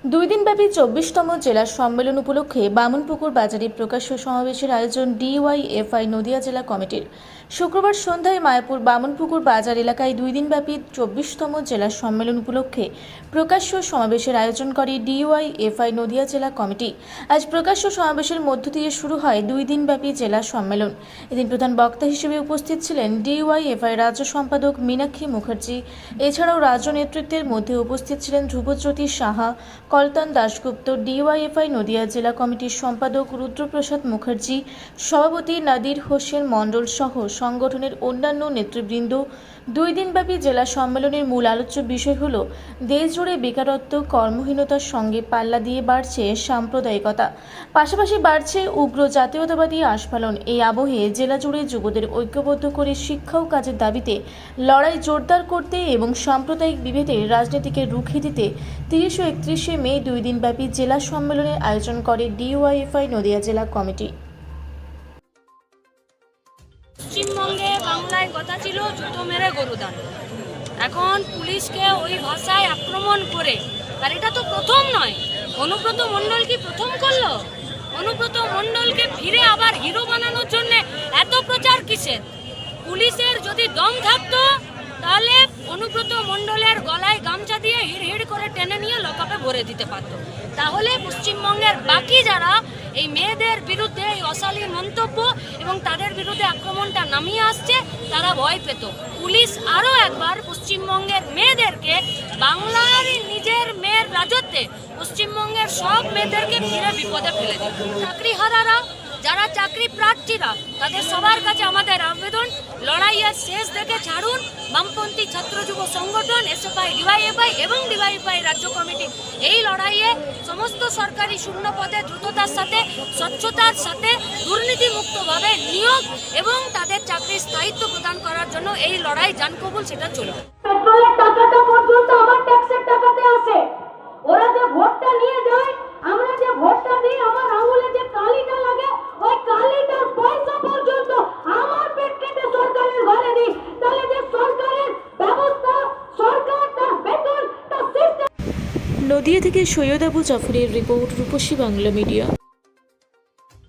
দুই দিনব্যাপী 24তম জেলা সম্মেলন উপলক্ষে বামুনপুকুর বাজারে প্রকাশ্য সমাবেশের আয়োজন ডিওয়াইএফআই নদিয়া জেলা কমিটির। শুক্রবার সন্ধ্যায় মায়াপুর বামুনপুকুর বাজার এলাকায় দুই দিনব্যাপী 24তম জেলা সম্মেলন উপলক্ষে প্রকাশ্য সমাবেশের আয়োজন করে ডিওয়াইএফআই নদিয়া জেলা কমিটি। আজ প্রকাশ্য সমাবেশের মধ্য দিয়ে শুরু হয় দুই দিনব্যাপী জেলা সম্মেলন। এদিন প্রধান বক্তা হিসেবে উপস্থিত ছিলেন ডিওয়াইএফআই রাজ্য সম্পাদক মীনাক্ষী মুখার্জি। এছাড়াও রাজ্য নেতৃত্বের মধ্যে উপস্থিত ছিলেন ধ্রুবজ্যোতি সাহা, কলতান দাশগুপ্ত, ডিওয়াইএফআই নদিয়া জেলা কমিটির সম্পাদক রুদ্রপ্রসাদ মুখার্জি, সভাপতি নাদির হোসেন মণ্ডল সহ সংগঠনের অন্যান্য নেতৃবৃন্দ। দুই দিনব্যাপী জেলা সম্মেলনের মূল আলোচ্য বিষয় হল দেশজুড়ে বেকারত্ব, কর্মহীনতার সঙ্গে পাল্লা দিয়ে বাড়ছে সাম্প্রদায়িকতা, পাশাপাশি বাড়ছে উগ্র জাতীয়তাবাদী আস্ফালন। এই আবহে জেলা জুড়ে যুবদের ঐক্যবদ্ধ করে শিক্ষা ও কাজের দাবিতে লড়াই জোরদার করতে এবং সাম্প্রদায়িক বিভেদের রাজনীতিকে রুখে দিতে 30 ও 31শে মে দুই দিনব্যাপী জেলা সম্মেলনের আয়োজন করে ডিওয়াইএফআই নদিয়া জেলা কমিটি। পশ্চিমবঙ্গে বাংলায় কথা ছিল জুতো মেরে গরুদান। এখন পুলিশকে ওই ভাষায় আক্রমণ করে, আর এটা তো প্রথম নয়। অনুব্রত মণ্ডল কি প্রথম করলো? অনুব্রত মণ্ডলকে ফিরে আবার হিরো বানানোর জন্য এত প্রচার কিসের? পুলিশের যদি দম থাকতো তাহলে অনুব্রত মণ্ডলের গলায় গামছা দিয়ে হিড় করে টেনে নিয়ে লকআপে ভরে দিতে পারতো। তাহলে পশ্চিমবঙ্গের বাকি যারা এই মেয়েদের বিরুদ্ধে এই অশালীন মন্তব্য এবং তাদের বিরুদ্ধে আক্রমণটা নামিয়ে আসছে, তারা ভয় পেত। পুলিশ আরও একবার পশ্চিমবঙ্গের মেয়েদেরকে, বাংলার নিজের মেয়ের রাজত্বে পশ্চিমবঙ্গের সব মেয়েদেরকে ফিরে বিপদে ফেলে দিল। চাকরিহারারা, যারা চাকরি প্রার্থীরা, তাদের সবার কাছে আমাদের আবেদন, লড়াইয়ের শেষ দেখে ছাড়ুন। বামপন্থী ছাত্র যুব সংগঠন, এসএফআই, ডিওয়াইএফআই এবং ডিওয়াইএফআই রাজ্য কমিটি এই লড়াইয়ে সমস্ত সরকারি শূন্য পদে দ্রুততার সাথে, স্বচ্ছতার সাথে, দুর্নীতিমুক্তভাবে নিয়োগ এবং তাদের চাকরির স্থায়িত্ব প্রদান করার জন্য এই লড়াই জানকবুল সেটা চলবে। পেট্রোলের টাকাটা পর্যন্ত আমার ট্যাক্সের টাকাতে আসে। ওরা যে ভোটটা নিয়ে যায়, আমরা যে ভোটটা দিই, আমার আঙুলে যে কালিটা লাগে, ওই কালিটার পয়সা পর্যন্ত আমার পেট কেটে সরকারের ঘরে দিই। তাহলে যে সরকারের ব্যবস্থা, সরকার তার বেতন, তার সিস্টেম। নদিয়া থেকে সৈয়দ আবু জাফরের রিপোর্ট, রূপসী বাংলা মিডিয়া।